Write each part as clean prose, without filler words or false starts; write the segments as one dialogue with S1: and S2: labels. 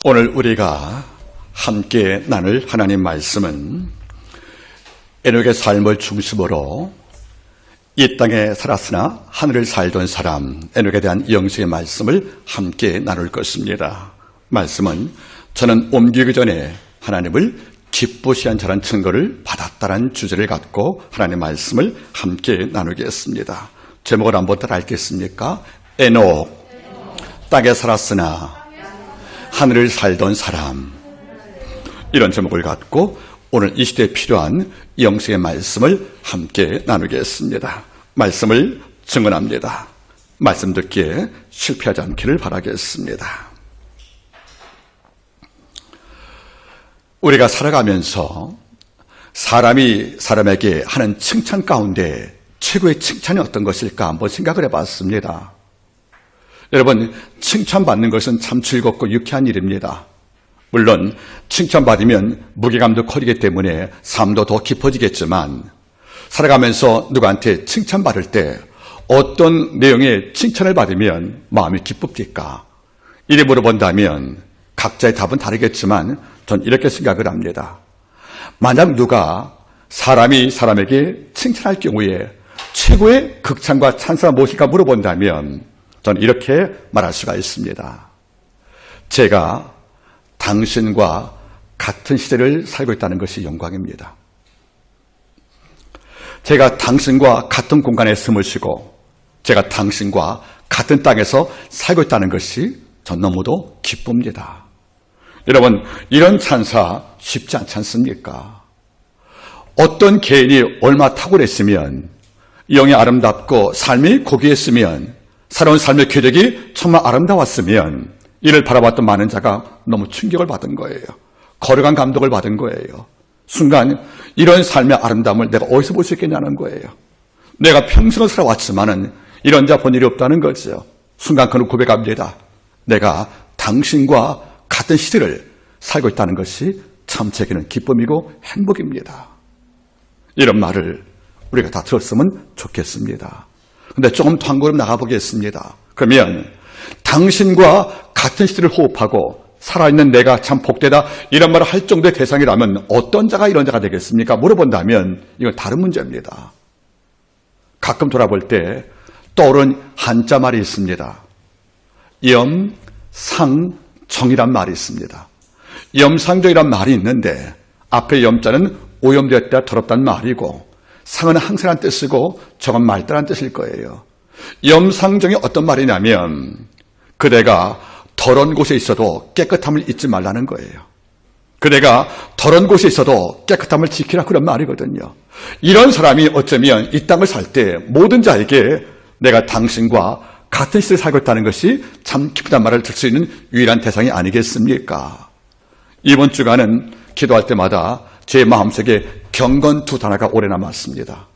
S1: 오늘 우리가 함께 나눌 하나님 말씀은 에녹의 삶을 중심으로 이 땅에 살았으나 하늘을 살던 사람 에녹에 대한 영성의 말씀을 함께 나눌 것입니다. 말씀은 저는 옮기기 전에 하나님을 기쁘시한 자란 증거를 받았다는 주제를 갖고 하나님의 말씀을 함께 나누겠습니다. 제목을 한번 따라 읽겠습니까? 에녹, 땅에 살았으나 하늘을 살던 사람, 이런 제목을 갖고 오늘 이 시대에 필요한 영성의 말씀을 함께 나누겠습니다. 말씀을 증언합니다. 말씀 듣기에 실패하지 않기를 바라겠습니다. 우리가 살아가면서 사람이 사람에게 하는 칭찬 가운데 최고의 칭찬이 어떤 것일까 한번 생각을 해봤습니다. 여러분, 칭찬받는 것은 참 즐겁고 유쾌한 일입니다. 물론 칭찬받으면 무게감도 커지기 때문에 삶도 더 깊어지겠지만 살아가면서 누구한테 칭찬받을 때 어떤 내용의 칭찬을 받으면 마음이 기쁩니까? 이래 물어본다면 각자의 답은 다르겠지만 전 이렇게 생각을 합니다. 만약 누가 사람이 사람에게 칭찬할 경우에 최고의 극찬과 찬사가 무엇일까 물어본다면 저는 이렇게 말할 수가 있습니다. 제가 당신과 같은 시대를 살고 있다는 것이 영광입니다. 제가 당신과 같은 공간에 숨을 쉬고 제가 당신과 같은 땅에서 살고 있다는 것이 전 너무도 기쁩니다. 여러분, 이런 찬사 쉽지 않지 않습니까? 어떤 개인이 얼마 탁월했으면, 영이 아름답고 삶이 고귀했으면, 살아온 삶의 궤적이 정말 아름다웠으면 이를 바라봤던 많은 자가 너무 충격을 받은 거예요. 거룩한 감동을 받은 거예요. 순간 이런 삶의 아름다움을 내가 어디서 볼 수 있겠냐는 거예요. 내가 평생을 살아왔지만은 이런 자 본 일이 없다는 거죠. 순간 그는 고백합니다. 내가 당신과 같은 시대를 살고 있다는 것이 참 제게는 기쁨이고 행복입니다. 이런 말을 우리가 다 들었으면 좋겠습니다. 근데 조금 더 한 걸음 나가보겠습니다. 그러면 당신과 같은 시대를 호흡하고 살아있는 내가 참 복되다 이런 말을 할 정도의 대상이라면 어떤 자가 이런 자가 되겠습니까? 물어본다면 이건 다른 문제입니다. 가끔 돌아볼 때 떠오른 한자 말이 있습니다. 염상정이란 말이 있습니다. 염상정이란 말이 있는데 앞에 염자는 오염되었다 더럽다는 말이고 상은 항상한 뜻이고 정은 맑다는 뜻일 거예요. 염상정이 어떤 말이냐면 그대가 더러운 곳에 있어도 깨끗함을 잊지 말라는 거예요. 그대가 더러운 곳에 있어도 깨끗함을 지키라 그런 말이거든요. 이런 사람이 어쩌면 이 땅을 살 때 모든 자에게 내가 당신과 같은 시대를 살고 있다는 것이 참 기쁘다는 말을 들 수 있는 유일한 대상이 아니겠습니까? 이번 주간은 기도할 때마다 제 마음속에 경건 두 단어가 오래 남았습니다.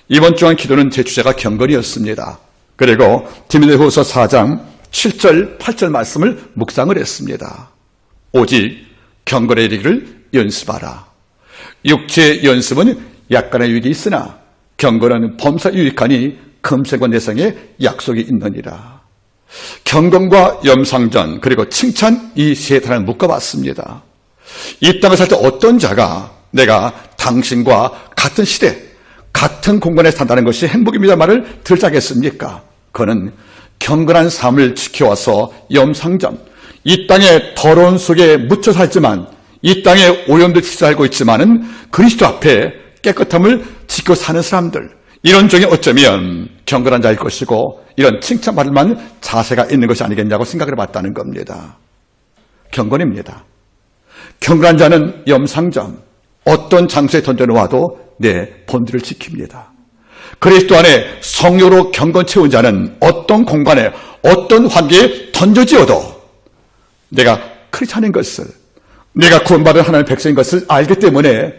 S1: 이번 주간 기도는 제 주제가 경건이었습니다. 그리고 디모데후서 4장 7절, 8절 말씀을 묵상을 했습니다. 오직 경건에 이르기를 연습하라. 육체의 연습은 약간의 유익이 있으나 경건은 범사 유익하니 금세권 내성에 약속이 있느니라. 경건과 염상전 그리고 칭찬 이 세 단어를 묶어봤습니다. 이 땅을 살 때 어떤 자가 내가 당신과 같은 시대, 같은 공간에 산다는 것이 행복입니다 말을 들자겠습니까? 그는 경건한 삶을 지켜와서 염상전, 이 땅의 더러운 속에 묻혀 살지만 이 땅에 오염되지 살고 있지만은 그리스도 앞에 깨끗함을 지켜 사는 사람들, 이런 중에 어쩌면 경건한 자일 것이고 이런 칭찬받을 만한 자세가 있는 것이 아니겠냐고 생각을 해봤다는 겁니다. 경건입니다. 경건한 자는 염상전, 어떤 장소에 던져놓아도 내 본질을 지킵니다. 그리스도 안에 성령으로 경건 채운 자는 어떤 공간에 어떤 환경에 던져지어도 내가 크리스찬인 것을, 내가 구원받은 하나님의 백성인 것을 알기 때문에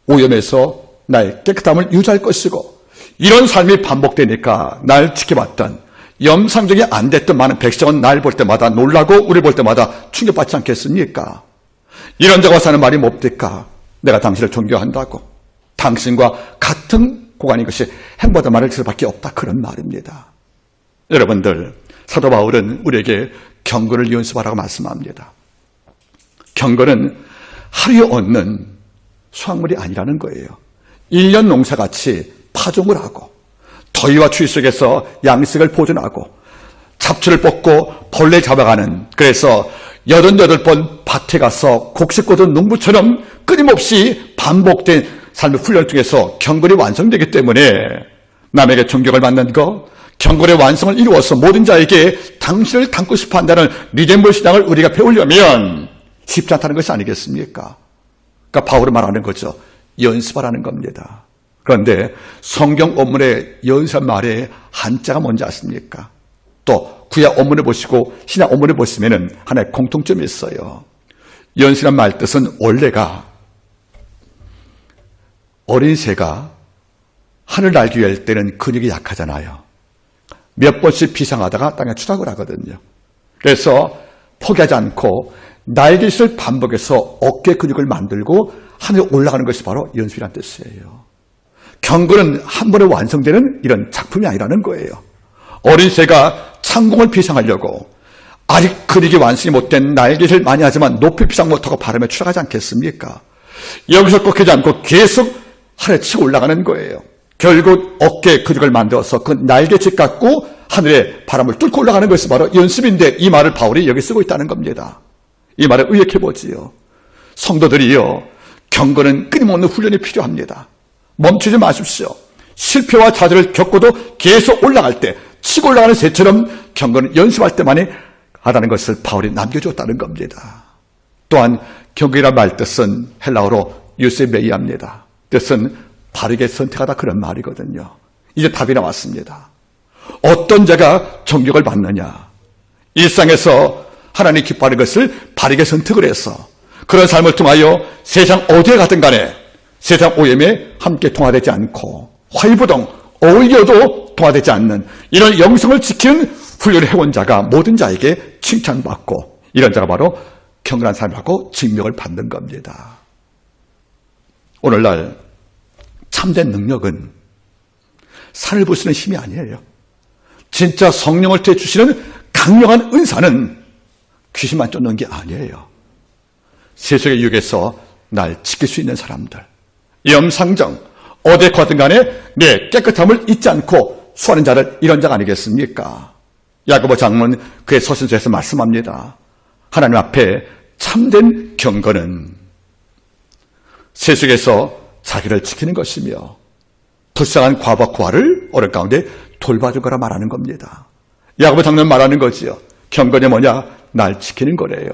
S1: 오염에서 나의 깨끗함을 유지할 것이고 이런 삶이 반복되니까 날 지켜봤던 염상정이 안 됐던 많은 백성은 날 볼 때마다 놀라고 우리 볼 때마다 충격받지 않겠습니까? 이런 자가 사는 말이 뭡니까? 내가 당신을 존경한다고 당신과 같은 고관인 것이 행복하다는 말을 들을 수밖에 없다 그런 말입니다. 여러분들, 사도 바울은 우리에게 경건을 연습하라고 말씀합니다. 경건은 하루에 얻는 수확물이 아니라는 거예요. 1년 농사같이 파종을 하고 더위와 추위 속에서 양식을 보존하고 잡초를 뽑고 벌레 잡아가는, 그래서 88번 밭에 가서 곡식 꽂은 농부처럼 끊임없이 반복된 삶의 훈련을 통해서 경건이 완성되기 때문에 남에게 존경을 받는 것, 경건의 완성을 이루어서 모든 자에게 당신을 닮고 싶어 한다는 리덴볼 신앙을 우리가 배우려면 쉽지 않다는 것이 아니겠습니까? 그러니까 바울은 말하는 거죠. 연습하라는 겁니다. 그런데 성경 원문의 연습 말에 한자가 뭔지 아십니까? 또 구약 원문을 보시고 신약 원문을 보시면 하나의 공통점이 있어요. 연습이란 말 뜻은 원래가 어린 새가 하늘 날기 위할 때는 근육이 약하잖아요. 몇 번씩 비상하다가 땅에 추락을 하거든요. 그래서 포기하지 않고 날개짓을 반복해서 어깨 근육을 만들고 하늘에 올라가는 것이 바로 연습이란 뜻이에요. 경건은 한 번에 완성되는 이런 작품이 아니라는 거예요. 어린 새가 창공을 비상하려고 아직 근육이 완성이 못된 날개짓을 많이 하지만 높이 비상 못하고 바람에 추락하지 않겠습니까? 여기서 꺾이지 않고 계속 하늘에 치고 올라가는 거예요. 결국 어깨 근육을 만들어서 그 날개짓 갖고 하늘에 바람을 뚫고 올라가는 것이 바로 연습인데, 이 말을 바울이 여기 쓰고 있다는 겁니다. 이 말을 의역해보지요. 성도들이요, 경건은 끊임없는 훈련이 필요합니다. 멈추지 마십시오. 실패와 좌절을 겪고도 계속 올라갈 때, 치고 올라가는 새처럼 경건은 연습할 때만이 하다는 것을 바울이 남겨주었다는 겁니다. 또한 경건이란 말 뜻은 헬라어로 유세메이아입니다. 뜻은 바르게 선택하다, 그런 말이거든요. 이제 답이 나왔습니다. 어떤 자가 존경을 받느냐? 일상에서 하나님 기뻐하는 것을 바르게 선택을 해서 그런 삶을 통하여 세상 어디에 가든 간에 세상 오염에 함께 통화되지 않고 화이부동 어울려도 통화되지 않는 이런 영성을 지키는 훈련을 해온 자가 모든 자에게 칭찬받고, 이런 자가 바로 경건한 삶하고 증명을 받는 겁니다. 오늘날 참된 능력은 산을 부수는 힘이 아니에요. 진짜 성령을 통해 주시는 강력한 은사는 귀신만 쫓는 게 아니에요. 세속의 유혹에서 날 지킬 수 있는 사람들, 염상정, 어디에 가든 간에 내 깨끗함을 잊지 않고 수하는 자를, 이런 자가 아니겠습니까? 야고보 장로는 그의 서신서에서 말씀합니다. 하나님 앞에 참된 경건은 세속에서 자기를 지키는 것이며 불쌍한 과부와 고아를 어려운 가운데 돌봐줄 거라 말하는 겁니다. 야고보 장로는 말하는 거지요. 경건이 뭐냐? 날 지키는 거래요.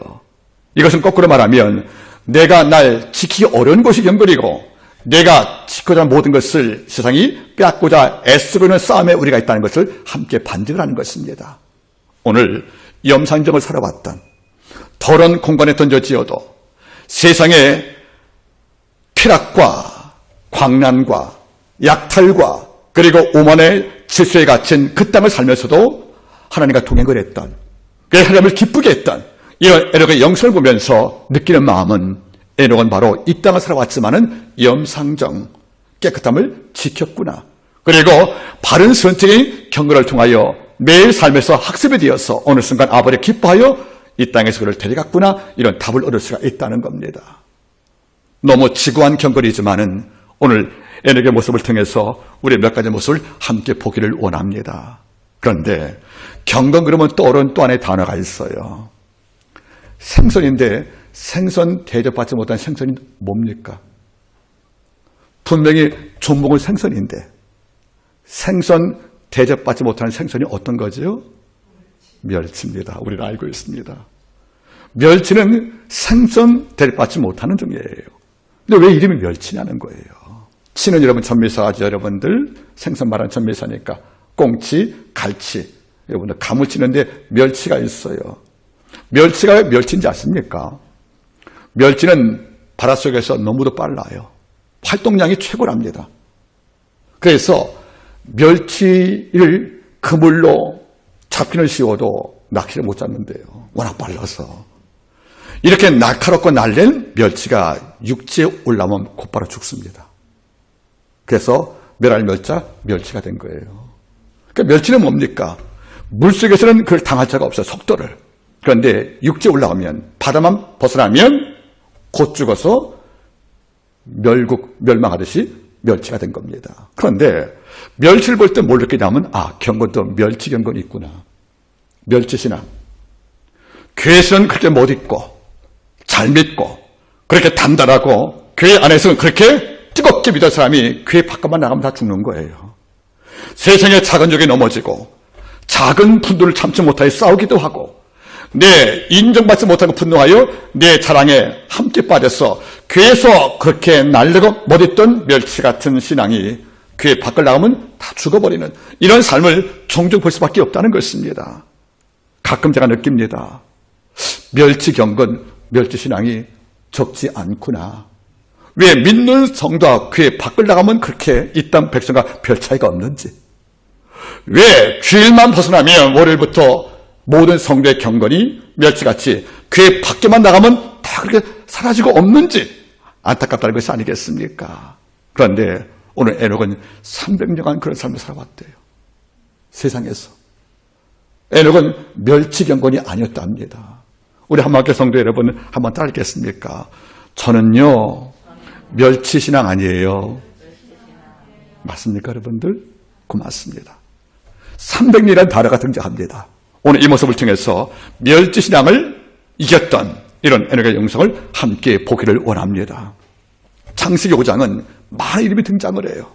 S1: 이것은 거꾸로 말하면 내가 날 지키기 어려운 것이 경건이고, 내가 지키고자 하는 모든 것을 세상이 빼앗고자 애쓰고 있는 싸움에 우리가 있다는 것을 함께 반증을 하는 것입니다. 오늘 염상정을 살아왔던, 더러운 공간에 던져지어도 세상의 쾌락과 광란과 약탈과 그리고 오만의 질서에 갇힌 그 땅을 살면서도 하나님과 동행을 했던, 하나님을 기쁘게 했던 이런 에녹의 영성을 보면서 느끼는 마음은, 에녹은 바로 이 땅을 살아왔지만은 염상정, 깨끗함을 지켰구나. 그리고 바른 선택의 경건을 통하여 매일 삶에서 학습이 되어서 어느 순간 아버지 기뻐하여 이 땅에서 그를 데려갔구나. 이런 답을 얻을 수가 있다는 겁니다. 너무 지구한 경건이지만은 오늘 에녹의 모습을 통해서 우리 몇 가지 모습을 함께 보기를 원합니다. 그런데 경건 그러면 떠오르는 또 하나의 단어가 있어요. 생선인데 생선 대접받지 못한 생선이 뭡니까? 분명히 종목은 생선인데 생선 대접받지 못하는 생선이 어떤 거죠? 멸치입니다. 우리는 알고 있습니다. 멸치는 생선 대접받지 못하는 종이에요. 근데 왜 이름이 멸치냐는 거예요. 치는 여러분 전미사 아주 여러분들 생선 말하는 전미사니까 꽁치, 갈치, 여러분들 감을 치는데 멸치가 있어요. 멸치가 왜 멸치인지 아십니까? 멸치는 바닷속에서 너무도 빨라요. 활동량이 최고랍니다. 그래서 멸치를 그물로 잡기는 쉬워도 낚시를 못 잡는데요. 워낙 빨라서. 이렇게 날카롭고 날랜 멸치가 육지에 올라오면 곧바로 죽습니다. 그래서 멸할 멸자, 멸치가 된 거예요. 그러니까 멸치는 뭡니까? 물속에서는 그걸 당할 자가 없어요. 속도를. 그런데 육지에 올라가면, 바다만 벗어나면 곧 죽어서 멸망하듯이 멸치가 된 겁니다. 그런데 멸치를 볼 때 뭘 느끼냐면, 경건도 멸치 경건이 있구나. 멸치신앙. 교회에서는 그렇게 못 있고 잘 믿고 그렇게 단단하고 교회 안에서는 그렇게 뜨겁게 믿을 사람이 교회 밖만 나가면 다 죽는 거예요. 세상의 작은 적에 넘어지고 작은 분들을 참지 못하여 싸우기도 하고 내 인정받지 못하고 분노하여 내 자랑에 함께 빠져서 교회에서 그렇게 날려고 못했던 멸치 같은 신앙이 교회 밖을 나가면 다 죽어버리는 이런 삶을 종종 볼 수밖에 없다는 것입니다. 가끔 제가 느낍니다. 멸치 경건, 멸치 신앙이 적지 않구나. 왜 믿는 성도와 교회 밖을 나가면 그렇게 있던 백성과 별 차이가 없는지, 왜 주일만 벗어나면 월요일부터 모든 성도의 경건이 멸치같이 교회 밖에만 나가면 다 그렇게 사라지고 없는지 안타깝다는 것이 아니겠습니까? 그런데 오늘 에녹은 300년간 그런 삶을 살아왔대요. 세상에서. 에녹은 멸치 경건이 아니었답니다. 우리 한마음교회 성도 여러분 한번 따르겠습니까? 저는요 멸치 신앙 아니에요. 맞습니까 여러분들? 고맙습니다. 300년이라는 단어가 등장합니다. 오늘 이 모습을 통해서 멸치 신앙을 이겼던 이런 에녹의 영성을 함께 보기를 원합니다. 창세기 5장은 많은 이름이 등장을 해요.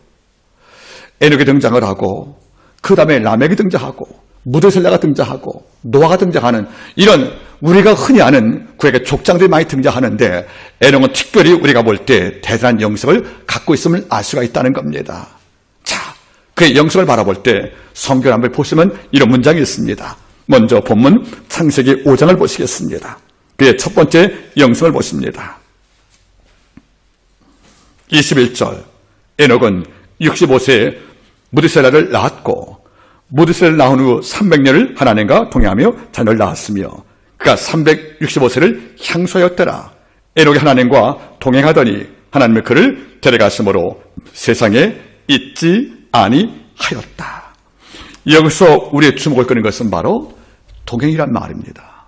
S1: 에녹이 등장을 하고 그 다음에 라멕이 등장하고 무드셀라가 등장하고 노아가 등장하는 이런 우리가 흔히 아는 구약의 족장들이 많이 등장하는데 에녹은 특별히 우리가 볼 때 대단한 영성을 갖고 있음을 알 수가 있다는 겁니다. 자, 그의 영성을 바라볼 때 성경 한번 보시면 이런 문장이 있습니다. 먼저 본문 창세기 5장을 보시겠습니다. 그의 첫 번째 영성을 보십니다. 21절 에녹은 65세에 무드셀라를 낳았고 무드셀라를 낳은 후 300년을 하나님과 동행하며 자녀를 낳았으며 그가 365세를 향수하였더라. 에녹이 하나님과 동행하더니 하나님의 그를 데려가심으로 세상에 있지 아니하였다. 여기서 우리의 주목을 끄는 것은 바로 동행이란 말입니다.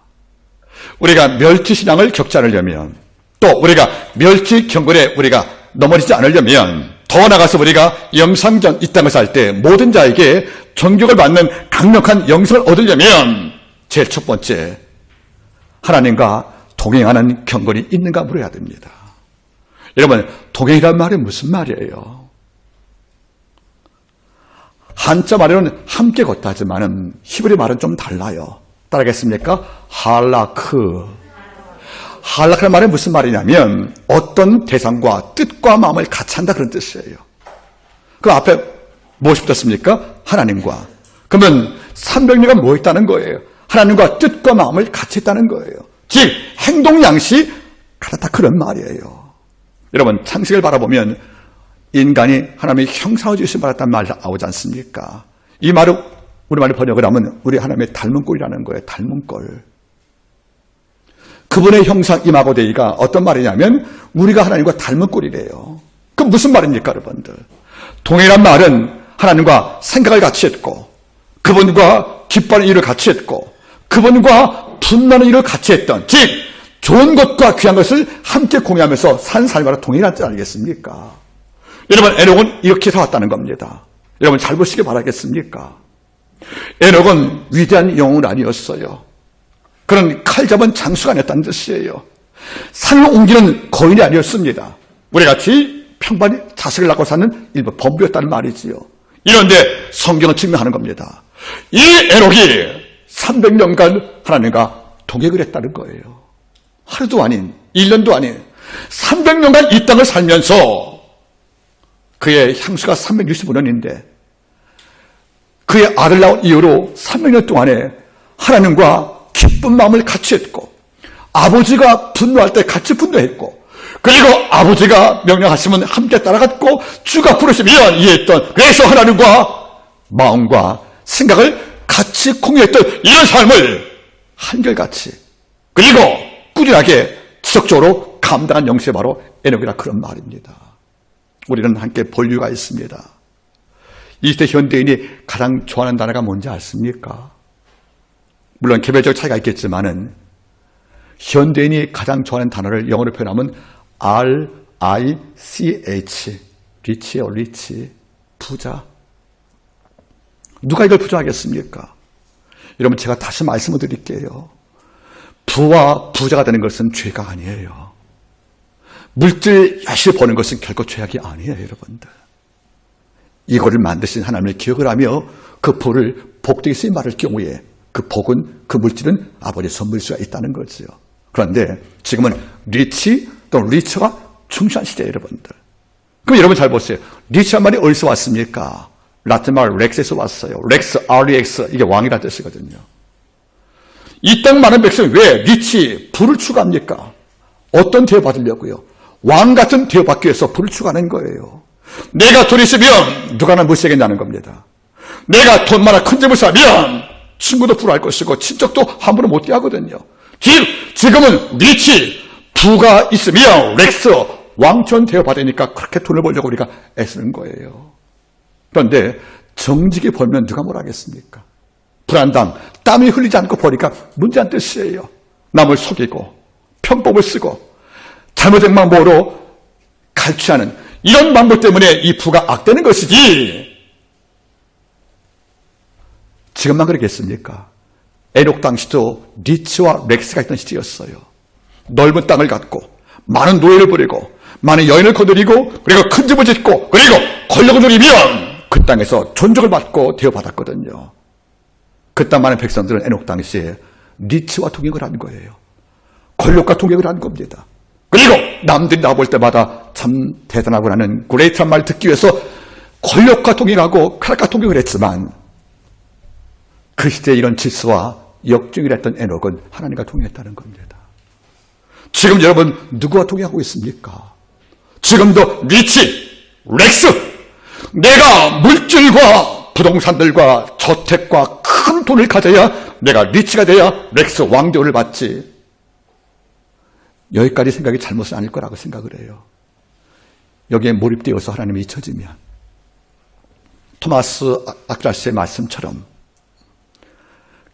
S1: 우리가 멸치신앙을 겪지 않으려면 또 우리가 멸치 경건에 우리가 넘어지지 않으려면 더 나아가서 우리가 영상전 이 땅에서 할 때 모든 자에게 존경을 받는 강력한 영성을 얻으려면 제일 첫 번째 하나님과 동행하는 경건이 있는가 물어야 됩니다. 여러분 동행이란 말이 무슨 말이에요? 한자 말에는 함께 걷다 하지만 히브리 말은 좀 달라요. 따라하겠습니까? 할라크. 할라크라는 말이 무슨 말이냐면 어떤 대상과 뜻과 마음을 같이 한다 그런 뜻이에요. 그 앞에 무엇이 붙었습니까? 하나님과. 그러면 300년간 뭐 있다는 거예요? 하나님과 뜻과 마음을 같이 했다는 거예요. 즉 행동 양식 같았다 그런 말이에요. 여러분 창세기를 바라보면 인간이 하나님의 형상을 지으신 받았다는 말이 나오지 않습니까? 이 말을 우리말로 번역을 하면 우리 하나님의 닮은 꼴이라는 거예요. 닮은 꼴. 그분의 형상 이마고데이가 어떤 말이냐면 우리가 하나님과 닮은 꼴이래요. 그럼 무슨 말입니까 여러분들? 동행이란 말은 하나님과 생각을 같이 했고 그분과 기뻐하는 일을 같이 했고 그분과 분노하는 일을 같이 했던 즉 좋은 것과 귀한 것을 함께 공유하면서 산 삶과 동행이라는 뜻 아니겠습니까? 여러분 에녹은 이렇게 살았다는 겁니다. 여러분 잘 보시기 바라겠습니까? 에녹은 위대한 영웅은 아니었어요. 그런 칼 잡은 장수가 아니었다는 뜻이에요. 산을 옮기는 거인이 아니었습니다. 우리같이 평범히 자식을 낳고 사는 일부 범부였다는 말이지요. 이런데 성경은 증명하는 겁니다. 이 에녹이 300년간 하나님과 동행을 했다는 거예요. 하루도 아닌 1년도 아닌 300년간 이 땅을 살면서 그의 향수가 365년인데 그의 아들 낳은 이후로 300년 동안에 하나님과 기쁜 마음을 같이 했고 아버지가 분노할 때 같이 분노했고 그리고 아버지가 명령하시면 함께 따라갔고 주가 부르시면 이해했던 그래서 하나님과 마음과 생각을 같이 공유했던 이런 삶을 한결같이 그리고 꾸준하게 지속적으로 감당한 영성이 바로 에녹이라 그런 말입니다. 우리는 함께 볼 이유가 있습니다. 이 시대 현대인이 가장 좋아하는 단어가 뭔지 아십니까? 물론 개별적 차이가 있겠지만은 현대인이 가장 좋아하는 단어를 영어로 표현하면 R-I-C-H, 리치예요. 리치, 부자. 누가 이걸 부자하겠습니까? 여러분, 제가 다시 말씀을 드릴게요. 부와 부자가 되는 것은 죄가 아니에요. 물질 열심히 버는 것은 결코 죄악이 아니에요, 여러분들. 이거를 만드신 하나님을 기억을 하며 그 부를 복되게 쓰임 말할 경우에 그 복은, 그 물질은 아버지의 선물일 수가 있다는 거죠. 그런데 지금은 리치 또는 리처가 중시한 시대예요, 여러분들. 그럼 여러분 잘 보세요. 리치한 말이 어디서 왔습니까? 라틴 말 렉스에서 왔어요. 렉스, R-E-X, 이게 왕이라는 뜻이거든요. 이 땅 많은 백성이 왜 리치, 부를 추구합니까? 어떤 대우 받으려고요? 왕 같은 대우 받기 위해서 부를 추구하는 거예요. 내가 돈 있으면 누가 날 무시하겠냐는 겁니다. 내가 돈 많아 큰 집을 사면 친구도 부러워할 것이고 친척도 함부로 못 대하거든요. 지금은 리치, 부가 있으면 렉스, 왕처럼 대우받으니까 그렇게 돈을 벌려고 우리가 애쓰는 거예요. 그런데 정직히 벌면 누가 뭘 하겠습니까? 불안당, 땀이 흘리지 않고 버리니까 문제한 뜻이에요. 남을 속이고 편법을 쓰고 잘못된 방법으로 갈취하는 이런 방법 때문에 이 부가 악되는 것이지, 지금만 그러겠습니까? 에녹 당시도 리치와 렉스가 있던 시대였어요. 넓은 땅을 갖고 많은 노예를 부리고 많은 여인을 거느리고 그리고 큰 집을 짓고 그리고 권력을 누리면 그 땅에서 존중을 받고 대우받았거든요. 그 땅 많은 백성들은 에녹 당시에 리치와 동행을 한 거예요. 권력과 동행을 한 겁니다. 그리고 남들이 나볼 때마다 참 대단하구나는 그레이트란 말을 듣기 위해서 권력과 동행하고 쾌락과 동행을 했지만 그 시대에 이런 질서와 역정을 했던 에녹은 하나님과 동행했다는 겁니다. 지금 여러분 누구와 동행하고 있습니까? 지금도 리치, 렉스, 내가 물질과 부동산들과 저택과 큰 돈을 가져야 내가 리치가 돼야 렉스 왕대우를 받지. 여기까지 생각이 잘못은 아닐 거라고 생각을 해요. 여기에 몰입되어서 하나님이 잊혀지면 토마스 아퀴나스의 말씀처럼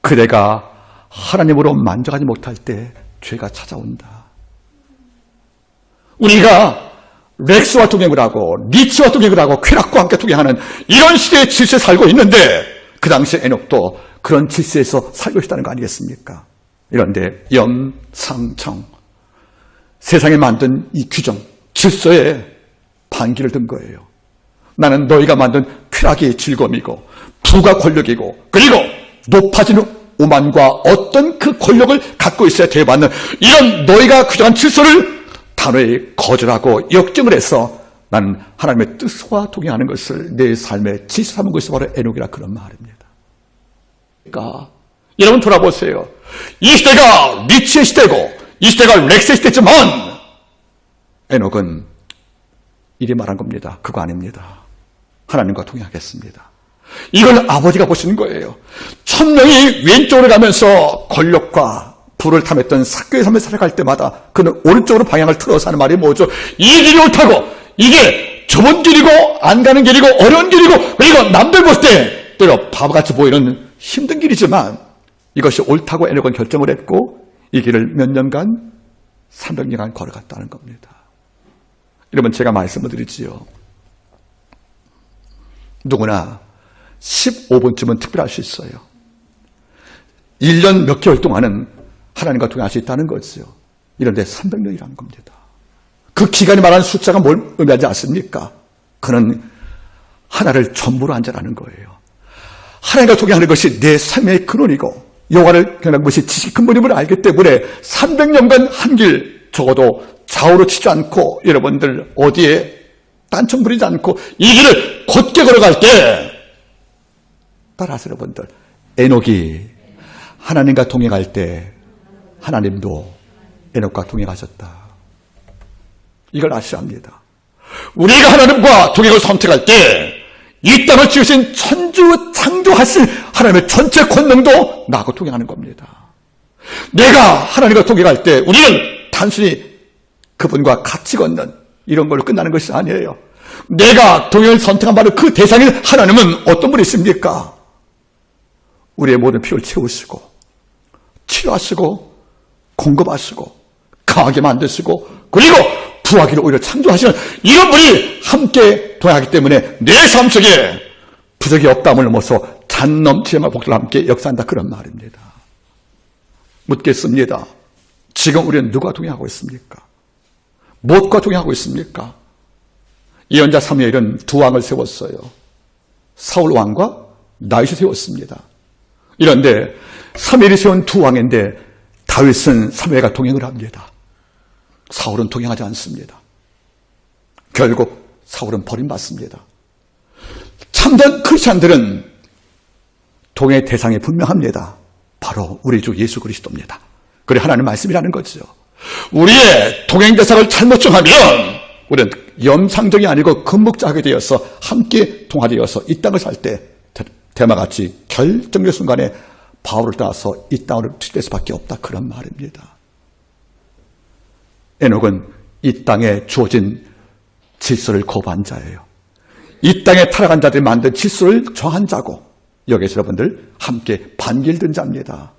S1: 그대가 하나님으로 만족하지 못할 때 죄가 찾아온다. 우리가 렉스와 동행을 하고 리치와 동행을 하고 쾌락과 함께 동행하는 이런 시대의 질서에 살고 있는데 그 당시에 에녹도 그런 질서에서 살고 있다는 거 아니겠습니까? 이런데 염상청 세상에 만든 이 규정, 질서에 반기를 든 거예요. 나는 너희가 만든 쾌락이 즐거움이고 부가 권력이고 그리고 높아지는 오만과 어떤 그 권력을 갖고 있어야 대우받는 이런 너희가 규정한 질서를 단호히 거절하고 역정을 해서 나는 하나님의 뜻과 동행하는 것을 내 삶의 질서 삼은 것이 바로 에녹이라 그런 말입니다. 그러니까 여러분 돌아보세요. 이 시대가 리치의 시대고 이 시대가 렉스의 시대지만 에녹은 이리 말한 겁니다. 그거 아닙니다. 하나님과 동행하겠습니다. 이걸 아버지가 보시는 거예요. 천명이 왼쪽으로 가면서 권력과 부를 탐했던 삭개의 삶을 살아갈 때마다 그는 오른쪽으로 방향을 틀어서 하는 말이 뭐죠? 이 길이 옳다고, 이게 좁은 길이고 안 가는 길이고 어려운 길이고 그리고 남들 볼 때 때로 바보같이 보이는 힘든 길이지만 이것이 옳다고 에녹은 결정을 했고 이 길을 몇 년간 300년간 걸어갔다는 겁니다. 여러분 제가 말씀을 드리지요. 누구나 15분쯤은 특별할 수 있어요. 1년 몇 개월 동안은 하나님과 동행할 수 있다는 거죠. 이런데 300년이라는 겁니다. 그 기간이 말하는 숫자가 뭘 의미하지 않습니까? 그는 하나를 전부로 앉아라는 거예요. 하나님과 동행하는 것이 내 삶의 근원이고 여호와를 경외하는 것이 지식의 근본임을 알기 때문에 300년간 한 길 적어도 좌우로 치지 않고 여러분들 어디에 딴청 부리지 않고 이 길을 곧게 걸어갈 때 따라서 여러분들 에녹이 하나님과 동행할 때 하나님도 에녹과 동행하셨다. 이걸 아셔야 합니다. 우리가 하나님과 동행을 선택할 때 이 땅을 지으신 천주 창조하신 하나님의 전체 권능도 나하고 동행하는 겁니다. 내가 하나님과 동행할 때 우리는 단순히 그분과 같이 걷는 이런 걸로 끝나는 것이 아니에요. 내가 동행을 선택한 바로 그 대상인 하나님은 어떤 분이십니까? 우리의 모든 필요를 채우시고 치료하시고 공급하시고 강하게 만드시고 그리고 부하기를 오히려 창조하시는 이런 분이 함께 동행하기 때문에 내 삶 속에 부족이 없다함을 넘어서 잔 넘치는 복들과 함께 역사한다, 그런 말입니다. 묻겠습니다. 지금 우리는 누가 동행하고 있습니까? 무엇과 동행하고 있습니까? 예언자 사무엘은 두 왕을 세웠어요. 사울 왕과 다윗을 세웠습니다. 이런데 사무엘이 세운 두 왕인데 다윗은 사무엘과 동행을 합니다. 사울은 동행하지 않습니다. 결국 사울은 버림받습니다. 참된 크리스찬들은 동행의 대상이 분명합니다. 바로 우리 주 예수 그리스도입니다. 그래 하나님 말씀이라는 거죠. 우리의 동행 대상을 잘못 정하면 우리는 염상정이 아니고 금목자하게 되어서 함께 동화되어서 이 땅을 살 때 대마같이 결정적 순간에 바울을 따라서 이 땅으로 투입될 수밖에 없다, 그런 말입니다. 에녹은 이 땅에 주어진 질서를 거부한 자예요. 이 땅에 타락한 자들이 만든 질서를 정한 자고 여기서 여러분들 함께 반길든 자입니다.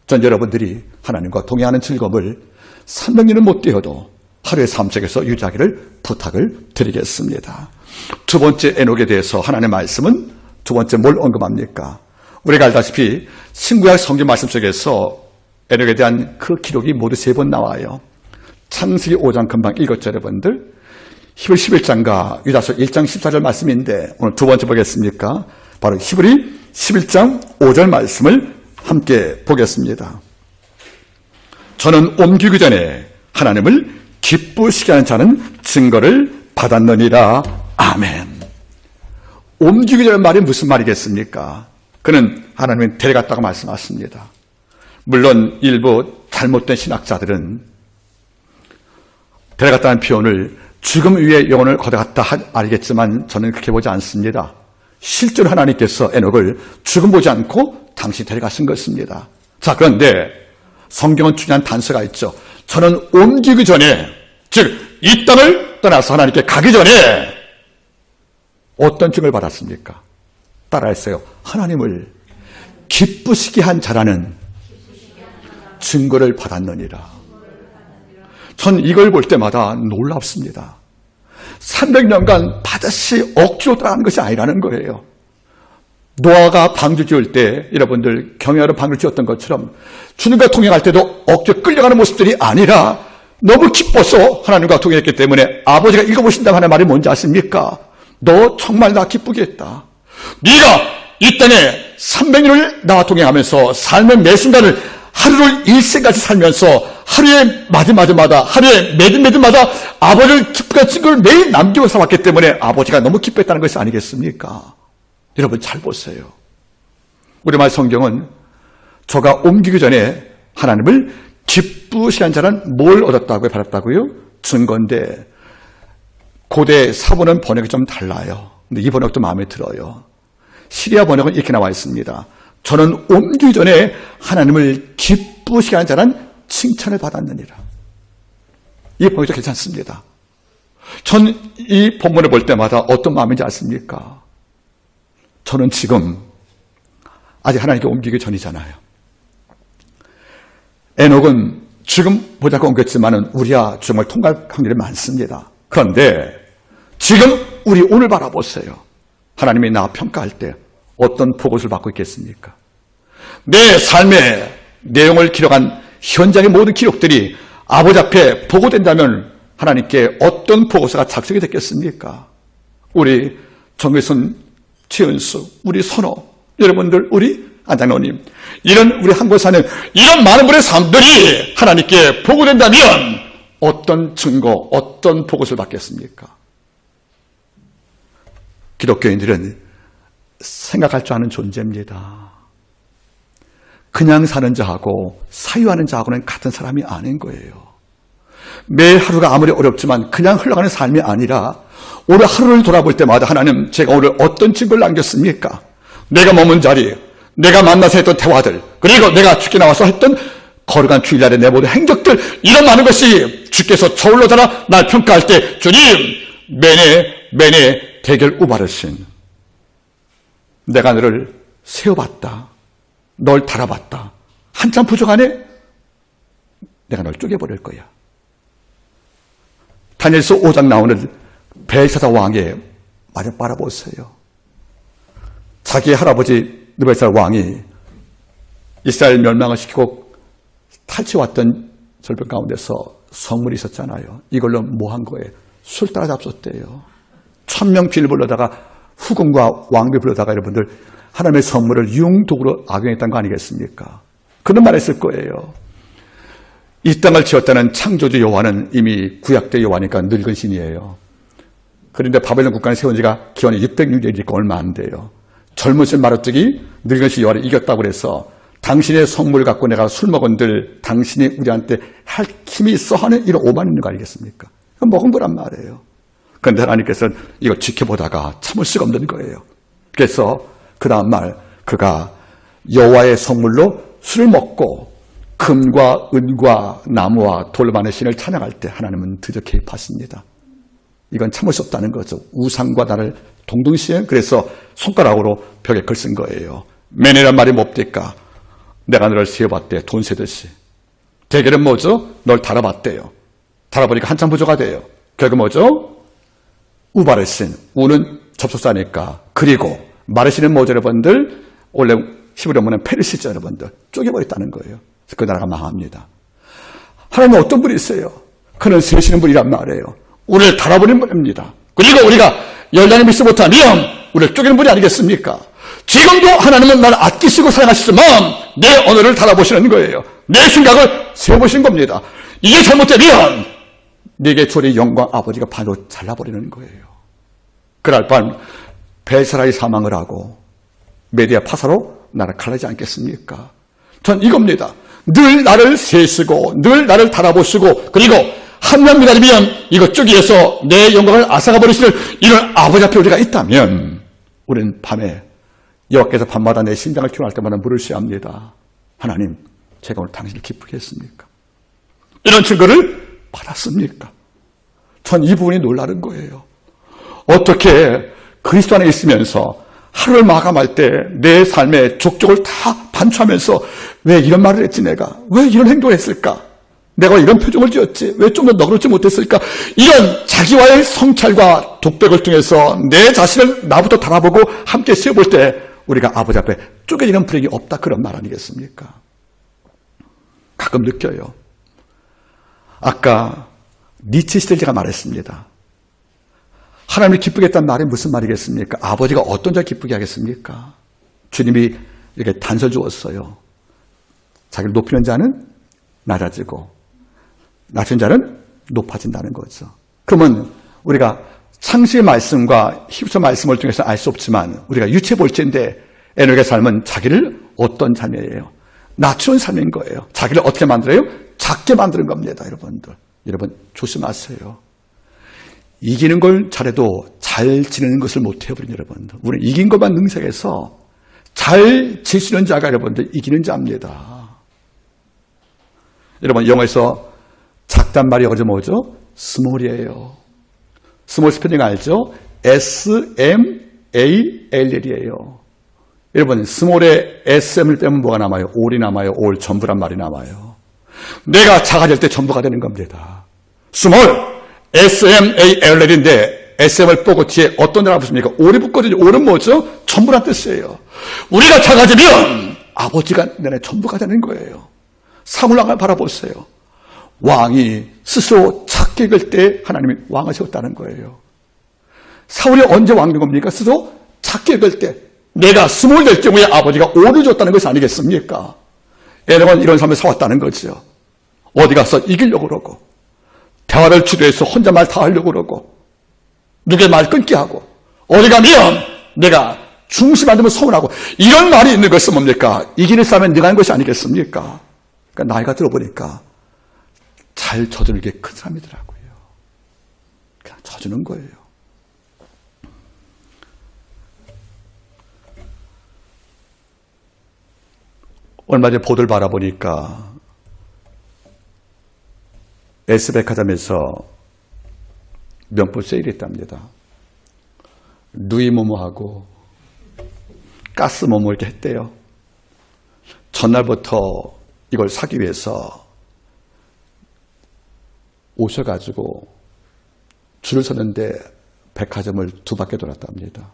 S1: 전 여러분들이 하나님과 동행하는 즐거움을 300년은 못 되어도 하루의 삶 속에서 유지하기를 부탁을 드리겠습니다. 두 번째 에녹에 대해서 하나님의 말씀은 두 번째 뭘 언급합니까? 우리가 알다시피 신구약 성경 말씀 속에서 에녹에 대한 그 기록이 모두 3번 나와요. 창세기 5장 금방 읽었죠, 여러분들? 히브리 11장과 유다서 1장 14절 말씀인데 오늘 두 번째 보겠습니까? 바로 히브리 11장 5절 말씀을 함께 보겠습니다. 저는 옮기기 전에 하나님을 기쁘시게 하는 자는 증거를 받았느니라. 아멘. 옮기기 전에 말이 무슨 말이겠습니까? 그는 하나님을 데려갔다고 말씀하십니다. 물론 일부 잘못된 신학자들은 데려갔다는 표현을 죽음 위에 영혼을 거둬갔다 알겠지만 저는 그렇게 보지 않습니다. 실제로 하나님께서 에녹을 죽음 보지 않고 당신이 데려가신 것입니다. 자, 그런데 성경은 중요한 단서가 있죠. 저는 옮기기 전에, 즉 이 땅을 떠나서 하나님께 가기 전에 어떤 증을 받았습니까? 따라했어요. 하나님을 기쁘시게 한 자라는 증거를 받았느니라. 전 이걸 볼 때마다 놀랍습니다. 300년간 반드시 억지로 따라가는 것이 아니라는 거예요. 노아가 방주 지을 때 여러분들 경외하러 방주를 지었던 것처럼 주님과 동행할 때도 억지로 끌려가는 모습들이 아니라 너무 기뻐서 하나님과 동행했기 때문에 아버지가 읽어보신다고 하는 말이 뭔지 아십니까? 너 정말 나 기쁘게 했다. 네가 이 땅에 300년을 나와 동행하면서 삶의 매 순간을 하루를 일생같이 살면서 하루의 마디마디마다 하루의 매듭매듭마다 아버지를 기쁘게 한 증거를 매일 남기고 살았기 때문에 아버지가 너무 기뻐했다는 것이 아니겠습니까? 여러분 잘 보세요. 우리말 성경은 저가 옮기기 전에 하나님을 기쁘시게 한 자는 뭘 얻었다고요? 받았다고요? 증거인데 고대 사본은 번역이 좀 달라요. 근데 이 번역도 마음에 들어요. 시리아 번역은 이렇게 나와 있습니다. 저는 옮기기 전에 하나님을 기쁘시게 한 자는 칭찬을 받았느니라. 이 번역도 괜찮습니다. 전 이 본문을 볼 때마다 어떤 마음인지 아십니까? 저는 지금 아직 하나님께 옮기기 전이잖아요. 에녹은 지금 보자고 옮겼지만은 우리야 정말 통과할 확률이 많습니다. 그런데 지금 우리 오늘 바라보세요. 하나님이 나 평가할 때 어떤 보고서를 받고 있겠습니까? 내 삶의 내용을 기록한 현장의 모든 기록들이 아버지 앞에 보고된다면 하나님께 어떤 보고서가 작성이 됐겠습니까? 우리 정의선, 최은수, 우리 선호, 여러분들, 우리 안장로님, 이런 우리 한국에 사는 이런 많은 분의 삶들이 하나님께 보고된다면 어떤 증거, 어떤 보고서를 받겠습니까? 기독교인들은 생각할 줄 아는 존재입니다. 그냥 사는 자하고 사유하는 자하고는 같은 사람이 아닌 거예요. 매 하루가 아무리 어렵지만 그냥 흘러가는 삶이 아니라 오늘 하루를 돌아볼 때마다 하나님, 제가 오늘 어떤 증거를 남겼습니까? 내가 머문 자리, 내가 만나서 했던 대화들, 그리고 내가 죽게 나와서 했던 거룩한 주일날의 내 모든 행적들, 이런 많은 것이 주께서 저울로 달아 날 평가할 때 주님, 매네 대결 우바르신, 내가 너를 세워봤다, 널 달아봤다, 한참 부족하네? 내가 널 쪼개버릴 거야. 다니엘서 5장 나오는 벨사사 왕의 말을 바라보세요. 자기의 할아버지 느부갓네살 왕이 이스라엘 멸망을 시키고 탈취해왔던 절벽 가운데서 성물이 있었잖아요. 이걸로 뭐 한 거예요? 술 따라잡섰대요. 1000명 비를 불러다가 후궁과 왕비 불러다가 여러분들 하나님의 선물을 유용도구로 악용했다는 거 아니겠습니까? 그런 말 했을 거예요. 이 땅을 지었다는 창조주 여호와는 이미 구약대 여호와니까 늙은 신이에요. 그런데 바벨론 국가는 세운 지가 기원이 606년이니까 얼마 안 돼요. 젊으신 마르뚝이 늙은 신 여호와를 이겼다고 그래서 당신의 성물을 갖고 내가 술 먹은들 당신이 우리한테 할 힘이 있어 하는 이런 오만 있는 거 아니겠습니까? 먹은 거란 말이에요. 그런데 하나님께서는 이거 지켜보다가 참을 수가 없는 거예요. 그래서 그 다음 말 그가 여호와의 성물로 술을 먹고 금과 은과 나무와 돌만의 신을 찬양할 때 하나님은 드디어 개입하십니다. 이건 참을 수 없다는 거죠. 우상과 나를 동등시행. 그래서 손가락으로 벽에 글 쓴 거예요. 매네란 말이 뭡니까? 내가 너를 세어봤대 돈 세듯이. 대개는 뭐죠? 널 달아봤대요. 달아보니까 한참 부족가 돼요. 결국 뭐죠? 우바르신. 우는 접속사니까. 그리고 마르신은 뭐죠 여러분들? 원래 히브리 문은 페르시죠 여러분들. 쪼개버렸다는 거예요. 그 나라가 망합니다. 하나님은 어떤 분이 있어요? 그는 세시는 분이란 말이에요. 우리를 달아버리는 분입니다. 그리고 우리가 열량을 믿지 못하면 우리를 쪼개는 분이 아니겠습니까? 지금도 하나님은 나를 아끼시고 사랑하시지만 내 언어를 달아보시는 거예요. 내 생각을 세워보신 겁니다. 이게 잘못되면 네게 주리 영광 아버지가 반으로 잘라버리는 거예요. 그날 밤 벨사라의 사망을 하고 메디아 파사로 나를 갈라지 않겠습니까? 전 이겁니다. 늘 나를 세시고 늘 나를 달아보시고 그리고 한 명 기다리면 이것 쪼개서 내 영광을 앗아가 버리시는 이런 아버지 앞에 우리가 있다면 우리는 밤에 여호와께서 밤마다 내 심장을 기원할 때마다 물을 씌합니다. 하나님, 제가 오늘 당신을 기쁘게 했습니까? 이런 증거를 받았습니까? 전 이 부분이 놀라는 거예요. 어떻게 그리스도 안에 있으면서 하루를 마감할 때 내 삶의 족적을 다 반추하면서 왜 이런 말을 했지 내가? 왜 이런 행동을 했을까? 내가 이런 표정을 지었지? 왜 좀 더 너그럽지 못했을까? 이런 자기와의 성찰과 독백을 통해서 내 자신을 나부터 달아보고 함께 세워볼 때 우리가 아버지 앞에 쪼개지는 불행이 없다 그런 말 아니겠습니까? 가끔 느껴요. 아까 니체 시대를 제가 말했습니다. 하나님을 기쁘게 했다는 말이 무슨 말이겠습니까? 아버지가 어떤 자를 기쁘게 하겠습니까? 주님이 이렇게 단서 주었어요. 자기를 높이는 자는 낮아지고 낮은 자는 높아진다는 거죠. 그러면 우리가 창세의 말씀과 히브리서 말씀을 통해서 알 수 없지만 우리가 유체 볼지인데 에녹의 삶은 자기를 어떤 삶이에요? 낮추는 삶인 거예요. 자기를 어떻게 만들어요? 작게 만드는 겁니다. 여러분들. 여러분 조심하세요. 이기는 걸 잘해도 잘 지내는 것을 못해버린 여러분들. 우리는 이긴 것만 능색해서 잘 지시는 자가 여러분들 이기는 자입니다. 여러분 영어에서 작단 말이 어제 뭐죠? 스몰이에요. 스몰 스펠링 알죠? SMALL이에요. 여러분 스몰에 SM을 빼면 뭐가 남아요? all이 남아요. all 전부란 말이 남아요. 내가 작아질 때 전부가 되는 겁니다. 스몰 SMALL인데 SM을 빼고 뒤에 어떤 단어가 붙습니까? all이 붙거든요. all은 뭐죠? 전부란 뜻이에요. 우리가 작아지면 아버지가 내 전부가 되는 거예요. 사물왕을 바라보세요. 왕이 스스로 작게 될 때 하나님이 왕을 세웠다는 거예요. 사울이 언제 왕 된 겁니까? 스스로 작게 될 때. 내가 스몰 될 경우에 아버지가 오를 줬다는 것이 아니겠습니까? 에녹은 이런 삶을 살았다는 거죠. 어디 가서 이기려고 그러고 대화를 주도해서 혼자 말 다 하려고 그러고 누구의 말 끊게 하고 어디 가면 내가 중심 안 되면 서운하고 이런 말이 있는 것은 뭡니까? 이기는 싸움에 능한 것이 아니겠습니까? 그러니까 나이가 들어보니까 잘 져주는 게 큰 사람이더라고요. 그냥 져주는 거예요. 얼마 전에 보도를 바라보니까 S백화점에서 명품 세일이 있답니다. 누이모모하고 가스모모 이렇게 했대요. 전날부터 이걸 사기 위해서 오셔가지고 줄을 서는데 백화점을 2바퀴 돌았답니다.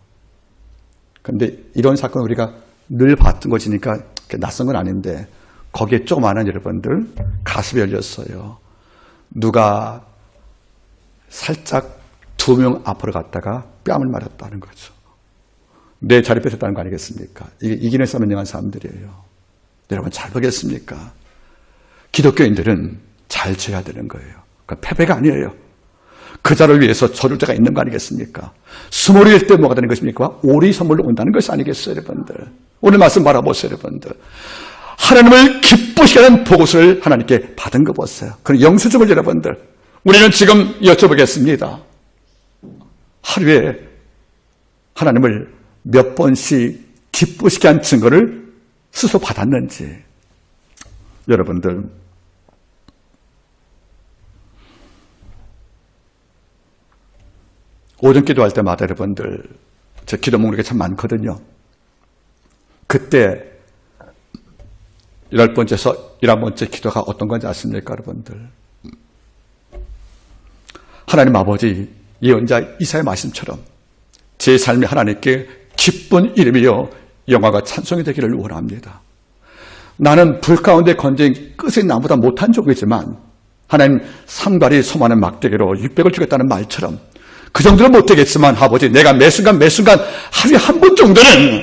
S1: 그런데 이런 사건을 우리가 늘 봤던 것이니까 낯선 건 아닌데 거기에 조그마한 여러분들 가슴이 열렸어요. 누가 살짝 2명 앞으로 갔다가 뺨을 맞았다는 거죠. 내 자리 뺏었다는 거 아니겠습니까? 이게 이기는 싸움에 능한 사람들이에요. 여러분 잘 보겠습니까? 기독교인들은 잘 져야 되는 거예요. 그러니까 패배가 아니에요. 그 자를 위해서 저줄 때가 있는 거 아니겠습니까? 스몰일 때 뭐가 되는 것입니까? 오리 선물로 온다는 것이 아니겠어요, 여러분들? 오늘 말씀 바라보세요, 여러분들. 하나님을 기쁘시게 하는 복을 하나님께 받은 거 보세요. 그런 영수증을 여러분들, 우리는 지금 여쭤보겠습니다. 하루에 하나님을 몇 번씩 기쁘시게 한 증거를 스스로 받았는지. 여러분들, 오전 기도할 때마다 여러분들, 제 기도 목록이 참 많거든요. 그때 10번째에서 11번째 기도가 어떤 건지 아십니까, 여러분들? 하나님 아버지, 예언자 이사야 말씀처럼 제 삶이 하나님께 기쁜 이름이요 영화가 찬송이 되기를 원합니다. 나는 불 가운데 건진 끝의 나보다 못한 종이지만 하나님 상다리 소만한 막대기로 600을 주겠다는 말처럼 그 정도는 못되겠지만 아버지, 내가 매순간 하루에 한 번 정도는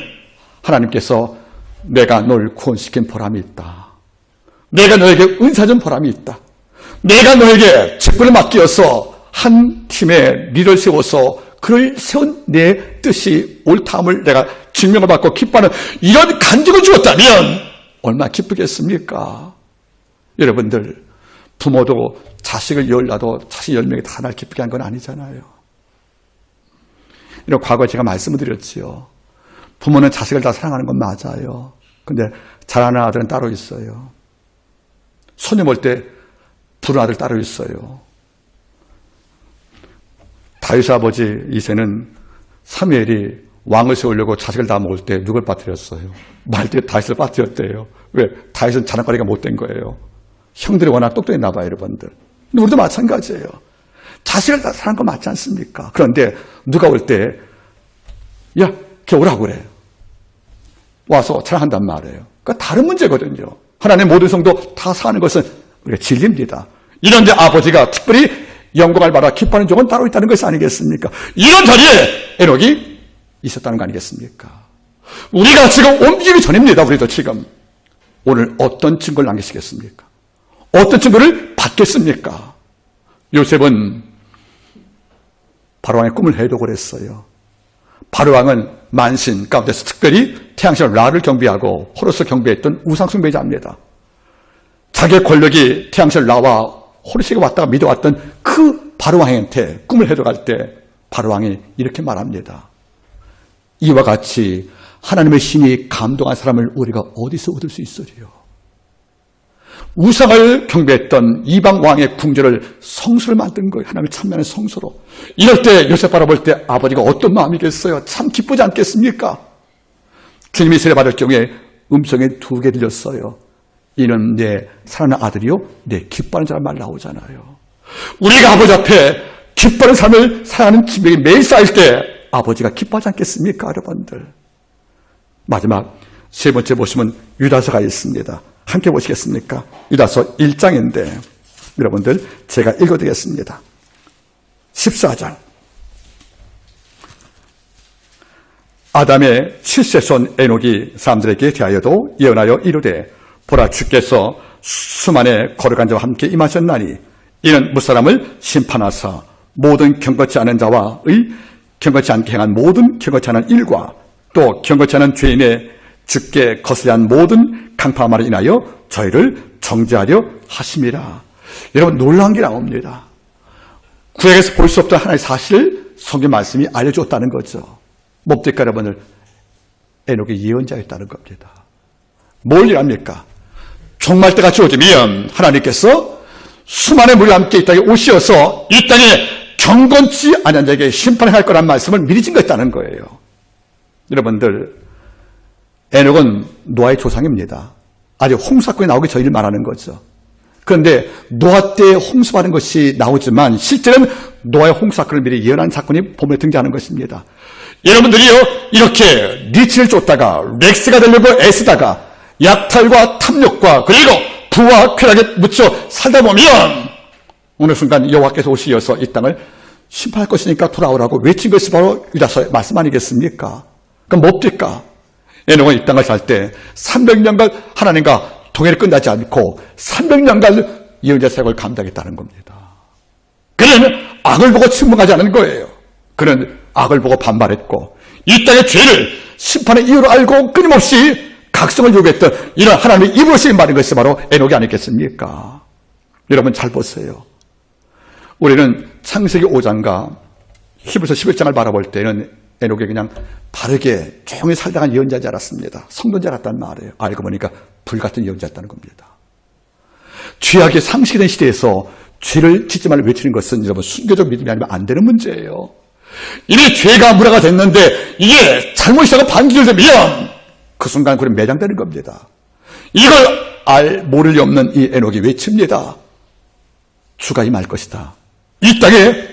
S1: 하나님께서 내가 널 구원시킨 보람이 있다. 내가 너에게 은사 준 보람이 있다. 내가 너에게 직분을 맡겨서 한 팀의 리더를 세워서 그를 세운 내 뜻이 옳다함을 내가 증명을 받고 기뻐하는 이런 간증을 주었다면 얼마나 기쁘겠습니까? 여러분들, 부모도 자식을 10낳아도 자식 10명이 다 날 기쁘게 한 건 아니잖아요. 이런 과거에 제가 말씀을 드렸지요. 부모는 자식을 다 사랑하는 건 맞아요. 근데 잘하는 아들은 따로 있어요. 손님 올 때 부른 아들 따로 있어요. 다윗 아버지 이새는 사무엘이 왕을 세우려고 자식을 다 먹을 때 누굴 빠뜨렸어요? 말때 다윗을 빠뜨렸대요. 왜? 다윗은 자랑거리가 못된 거예요. 형들이 워낙 똑똑했나 봐요, 여러분들. 근데 우리도 마찬가지예요. 자식을 다 사랑한 거 맞지 않습니까? 그런데 누가 올 때, 야, 걔 오라고 그래. 와서 자랑한단 말이에요. 그러니까 다른 문제거든요. 하나님의 모든 성도 다 사는 것은 우리가 진리입니다. 이런데 아버지가 특별히 영광을 받아 기뻐하는 종은 따로 있다는 것이 아니겠습니까? 이런 자리에 에녹이 있었다는 거 아니겠습니까? 우리가 지금 옮기기 전입니다. 우리도 지금. 오늘 어떤 증거를 남기시겠습니까? 어떤 증거를 받겠습니까? 요셉은 바로왕의 꿈을 해독을 했어요. 바로왕은 만신 가운데서 특별히 태양신 라를 경배하고 호루스를 경배했던 우상숭배자입니다. 자기의 권력이 태양신 라와 호루스에게 왔다가 믿어왔던 그 바로왕한테 꿈을 해독할 때 바로왕이 이렇게 말합니다. 이와 같이 하나님의 신이 감동한 사람을 우리가 어디서 얻을 수 있으리요? 우상을 경배했던 이방 왕의 궁전을 성소를 만든 거예요. 하나님을 참여하는 성소로. 이럴 때 요셉 바라볼 때 아버지가 어떤 마음이겠어요? 참 기쁘지 않겠습니까? 주님이 세례받을 경우에 음성에 2개 들렸어요. 이는 내 사랑하는 아들이요 내 기뻐하는 자란 말 나오잖아요. 우리가 아버지 앞에 기뻐하는 삶을 사랑하는 증명이 매일 쌓일 때 아버지가 기뻐하지 않겠습니까, 여러분들? 마지막 3번째 보시면 유다서가 있습니다. 함께 보시겠습니까? 유다서 1장인데 여러분들 제가 읽어드리겠습니다. 14장. 아담의 7세손 에녹이 사람들에게 대하여도 예언하여 이르되 보라, 주께서 수만의 거룩한 자와 함께 임하셨나니 이는 무사람을 심판하사 모든 경건치 않은 자와의 경건치 않게 행한 모든 경건치 않은 일과 또 경건치 않은 죄인의 주께 거슬리한 모든 강파함으로 인하여 저희를 정죄하려 하심이라. 여러분, 놀라운 게 나옵니다. 구약에서 볼 수 없던 하나의 사실을 성경 말씀이 알려줬다는 거죠. 뭡니까, 여러분들? 에녹이 예언자였다는 겁니다. 뭘 일합니까? 종말 때가 주어지면 하나님께서 수많은 물이 함께 이 땅에 오시어서 이 땅에 경건치 않은 자에게 심판을 할 거란 말씀을 미리 증거했다는 거예요. 여러분들, 에녹은 노아의 조상입니다. 아직 홍수사건이 나오기 전을 말하는 거죠. 그런데 노아 때 홍수 받은 것이 나오지만 실제는 노아의 홍수 사건을 미리 예언한 사건이 본문에 등장하는 것입니다. 여러분들이요, 이렇게 리치를 쫓다가 렉스가 되려고 애쓰다가 약탈과 탐욕과 그리고 부와 쾌락에 묻혀 살다 보면 어느 순간 여호와께서 오시어서 이 땅을 심판할 것이니까 돌아오라고 외친 것이 바로 유다서의 말씀 아니겠습니까? 그럼 뭡니까? 에녹은 이 땅을 살 때 300년간 하나님과 동행을 끝나지 않고 300년간 예언자 사역을 감당했다는 겁니다. 그는 악을 보고 침묵하지 않은 거예요. 그는 악을 보고 반발했고 이 땅의 죄를 심판의 이유로 알고 끊임없이 각성을 요구했던 이런 하나님의 입으로 쓰인 말인 것이 바로 에녹이 아니겠습니까? 여러분 잘 보세요. 우리는 창세기 5장과 히브리서 11장을 바라볼 때는 에녹이 그냥 바르게 조용히 살다간 예언자인 줄 알았습니다. 성도인 줄 알았단 말이에요. 알고 보니까 불같은 예언자였다는 겁니다. 죄악의 상식이 된 시대에서 죄를 짓지 말라 외치는 것은 여러분 순교적 믿음이 아니면 안 되는 문제예요. 이미 죄가 무라가 됐는데 이게 잘못이라고 반기절되면 그 순간 그는 매장되는 겁니다. 이걸 모를 리 없는 이 에녹이 외칩니다. 주가 임할 것이다. 이 땅에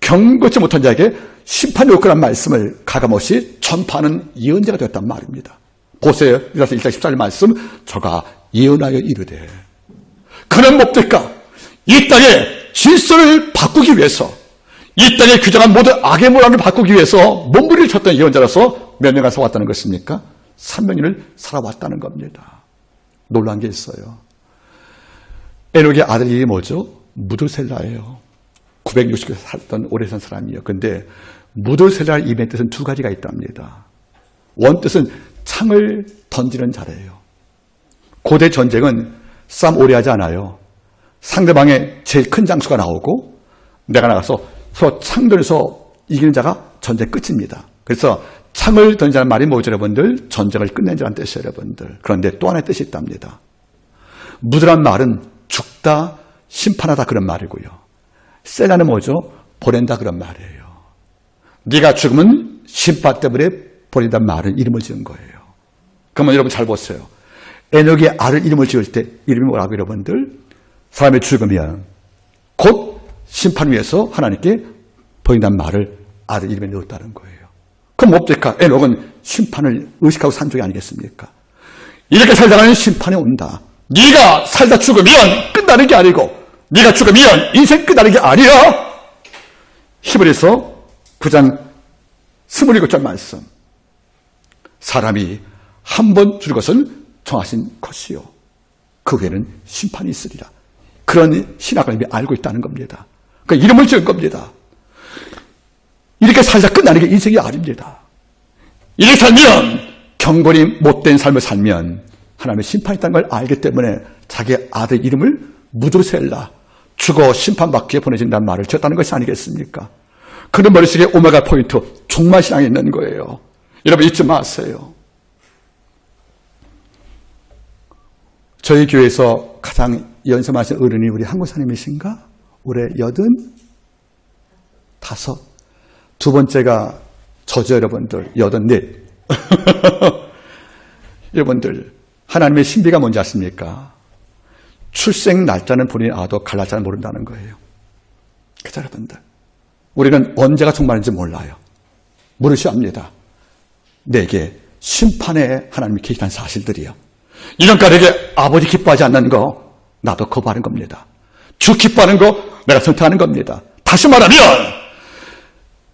S1: 경고치 못한 자에게 심판이 올 거란 말씀을 가감없이 전파하는 예언자가 되었단 말입니다. 보세요. 유다서 1장 14절 말씀. 저가 예언하여 이르되. 그는 뭡니까? 이 땅의 질서를 바꾸기 위해서, 이 땅에 규정한 모든 악의 문화를 바꾸기 위해서 몸부림을 쳤던 예언자로서 몇 년간 살아왔다는 것입니까? 300년을 살아왔다는 겁니다. 놀란 게 있어요. 에녹의 아들 이름이 뭐죠? 무드셀라예요. 960에 살던 오래 산 사람이에요. 근데 무드셀라 이름의 뜻은 두 가지가 있답니다. 원뜻은 창을 던지는 자래요. 고대 전쟁은 싸움 오래 하지 않아요. 상대방의 제일 큰 장수가 나오고 내가 나가서 서로 창 던져서 이기는 자가 전쟁 끝입니다. 그래서 창을 던지는 말이 뭐죠, 여러분들? 전쟁을 끝낸다는 뜻이에요, 여러분들. 그런데 또 하나의 뜻이 있답니다. 무드란 말은 죽다, 심판하다 그런 말이고요. 셀라는 뭐죠? 보낸다 그런 말이에요. 네가 죽으면 심판 때문에 보낸다는 말은 이름을 지은 거예요. 그러면 여러분 잘 보세요. 에녹이 아들 이름을 지을 때 이름이 뭐라고 여러분들? 사람이 죽으면 곧 심판 위에서 하나님께 보낸다는 말을 아들 이름에 넣었다는 거예요. 그럼 뭡니까? 에녹은 심판을 의식하고 산 적이 아니겠습니까? 이렇게 살다가는 심판이 온다. 네가 살다 죽으면 끝나는 게 아니고 네가 죽으면 인생 끝나는 게 아니라 히브리서 9장 27절 말씀. 사람이 한 번 죽을 것은 정하신 것이요. 그 후에는 심판이 있으리라. 그런 신학을 이미 알고 있다는 겁니다. 그러니까 이름을 지은 겁니다. 이렇게 살다 끝나는 게 인생이 아닙니다. 이렇게 살면 경건이 못된 삶을 살면 하나님의 심판이 있다는 걸 알기 때문에 자기 아들 이름을 무드셀라, 죽어 심판받기에 보내진다는 말을 지었다는 것이 아니겠습니까? 그런 머릿속에 오메가 포인트 종말신앙이 있는 거예요. 여러분 잊지 마세요. 저희 교회에서 가장 연세하신 어른이 우리 한국사님이신가? 올해 85. 두 번째가 저죠, 여러분들. 84. 여러분들, 하나님의 신비가 뭔지 아십니까? 출생 날짜는 본인이 알아도 갈 날짜는 모른다는 거예요. 그죠, 여러분들? 우리는 언제가 종말인지 몰라요. 물으셔야 합니다. 내게 심판에 하나님이 계시다는 사실들이요. 이런까 내게 아버지 기뻐하지 않는 거 나도 거부하는 겁니다. 주 기뻐하는 거 내가 선택하는 겁니다. 다시 말하면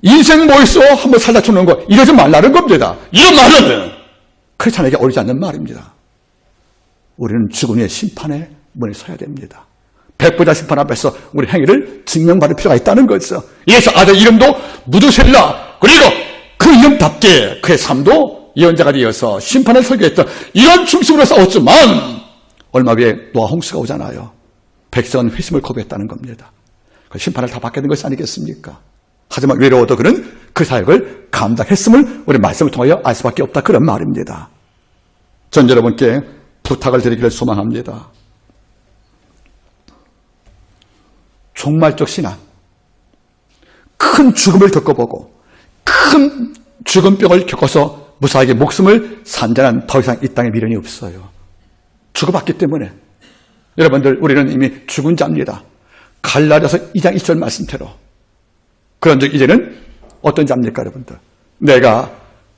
S1: 인생 뭐 있어? 한번 살다 죽는 거 이러지 말라는 겁니다. 이런 말은 크리스찬에게 어울리지 않는 말입니다. 우리는 죽은 후에 심판의 문에 서야 됩니다. 백보자 심판 앞에서 우리 행위를 증명받을 필요가 있다는 거죠. 이래서 아들 이름도 무드셀라, 그리고 그 이름답게 그의 삶도 예언자가 되어서 심판을 설교했던 이런 중심으로 싸웠지만 얼마 후에 노아 홍수가 오잖아요. 백성은 회심을 거부했다는 겁니다. 그 심판을 다 받게 된 것이 아니겠습니까? 하지만 외로워도 그는 그 사역을 감당했음을 우리 말씀을 통하여 알 수밖에 없다, 그런 말입니다. 전 여러분께 부탁을 드리기를 소망합니다. 종말적 신앙, 큰 죽음을 겪어보고 큰 죽음병을 겪어서 무사하게 목숨을 산 자는 더 이상 이 땅에 미련이 없어요. 죽어봤기 때문에. 여러분들, 우리는 이미 죽은 자입니다. 갈라디아서 2장 2절 말씀대로. 그런즉 이제는 어떤 자입니까, 여러분들? 내가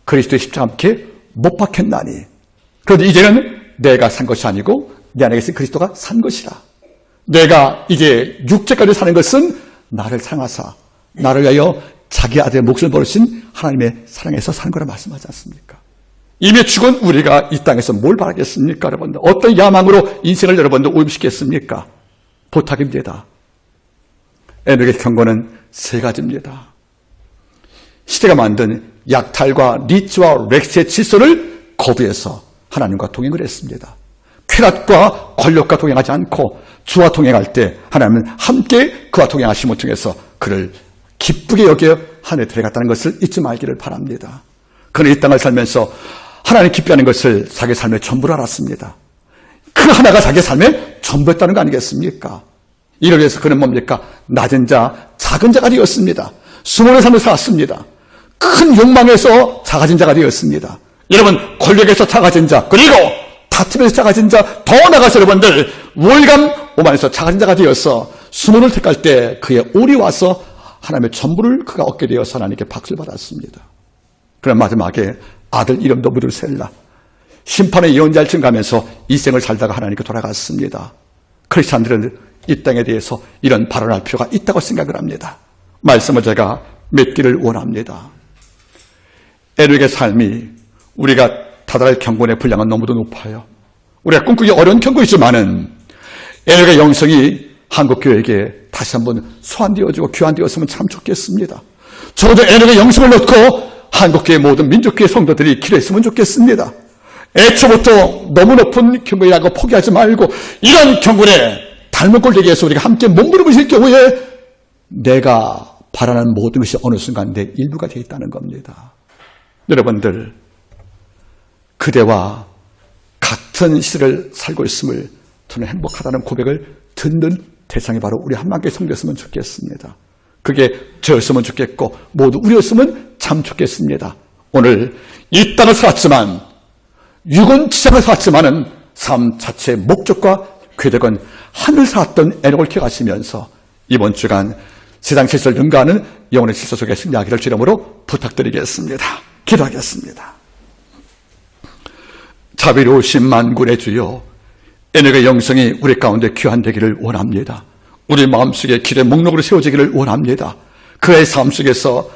S1: 그리스도의 십자가와 함께 못 박혔나니. 그런데 이제는 내가 산 것이 아니고 내 안에 계신 그리스도가 산 것이라. 내가 이제 육체까지 사는 것은 나를 사랑하사 나를 위하여 자기 아들의 목숨을 버리신 하나님의 사랑에서 사는 거라 말씀하지 않습니까? 이미 죽은 우리가 이 땅에서 뭘 바라겠습니까, 여러분들? 어떤 야망으로 인생을 여러분들 오염시켰습니까? 부탁입니다. 에녹의 경고는 세 가지입니다. 시대가 만든 약탈과 리치와 렉스의 질서를 거부해서 하나님과 동행을 했습니다. 쾌락과 권력과 동행하지 않고 주와 동행할 때 하나님은 함께 그와 동행하심을 통해서 그를 기쁘게 여겨 하늘에 데려갔다는 것을 잊지 말기를 바랍니다. 그는 이 땅을 살면서 하나님 기뻐하는 것을 자기 삶의 전부로 알았습니다. 그 하나가 자기 삶의 전부였다는 거 아니겠습니까? 이를 위해서 그는 뭡니까? 낮은 자, 작은 자가 되었습니다. 수모의 삶을 살았습니다. 큰 욕망에서 작아진 자가 되었습니다. 여러분, 권력에서 작아진 자, 그리고 다툼에서 작아진 자, 더 나아가서 여러분들 우월감, 오만에서 작아진 자가 되어서 수모를 택할 때 그의 올이 와서 하나님의 전부를 그가 얻게 되어서 하나님께 박수를 받았습니다. 그럼 마지막에 아들 이름도 무드셀라, 심판의 예언자를 증가하면서 이 생을 살다가 하나님께 돌아갔습니다. 크리스찬들은 이 땅에 대해서 이런 발언할 필요가 있다고 생각을 합니다. 말씀을 제가 맺기를 원합니다. 에녹의 삶이 우리가 다다를 경건의 분량은 너무도 높아요. 우리가 꿈꾸기 어려운 경고이지만은 에녹의 영성이 한국교회에게 다시 한번 소환되어지고 귀환되었으면 참 좋겠습니다. 저도 에녹의 영성을 넣고 한국교회 모든 민족교회 성도들이 기도했으면 좋겠습니다. 애초부터 너무 높은 경건이라고 포기하지 말고 이런 경건에 닮은 꼴 되기 위해서 우리가 함께 몸부림을 경우에 내가 바라는 모든 것이 어느 순간 내 일부가 되어 있다는 겁니다. 여러분들, 그대와 같은 시대를 살고 있음을 저는 행복하다는 고백을 듣는 대상이 바로 우리 한만교회 성도였으면 좋겠습니다. 그게 저였으면 좋겠고 모두 우리였으면 참 좋겠습니다. 오늘 이 땅을 살았지만 육은 지상을 살았지만은 삶 자체의 목적과 궤적은 하늘 살았던 에녹을 기억하시면서 이번 주간 세상 질서를 능가하는 영혼의 질서 속에 승리하기를 주름으로 부탁드리겠습니다. 기도하겠습니다. 자비로우신 만군의 주여, 에녹의 영성이 우리 가운데 귀환되기를 원합니다. 우리 마음속에 길의 목록으로 세워지기를 원합니다. 그의 삶 속에서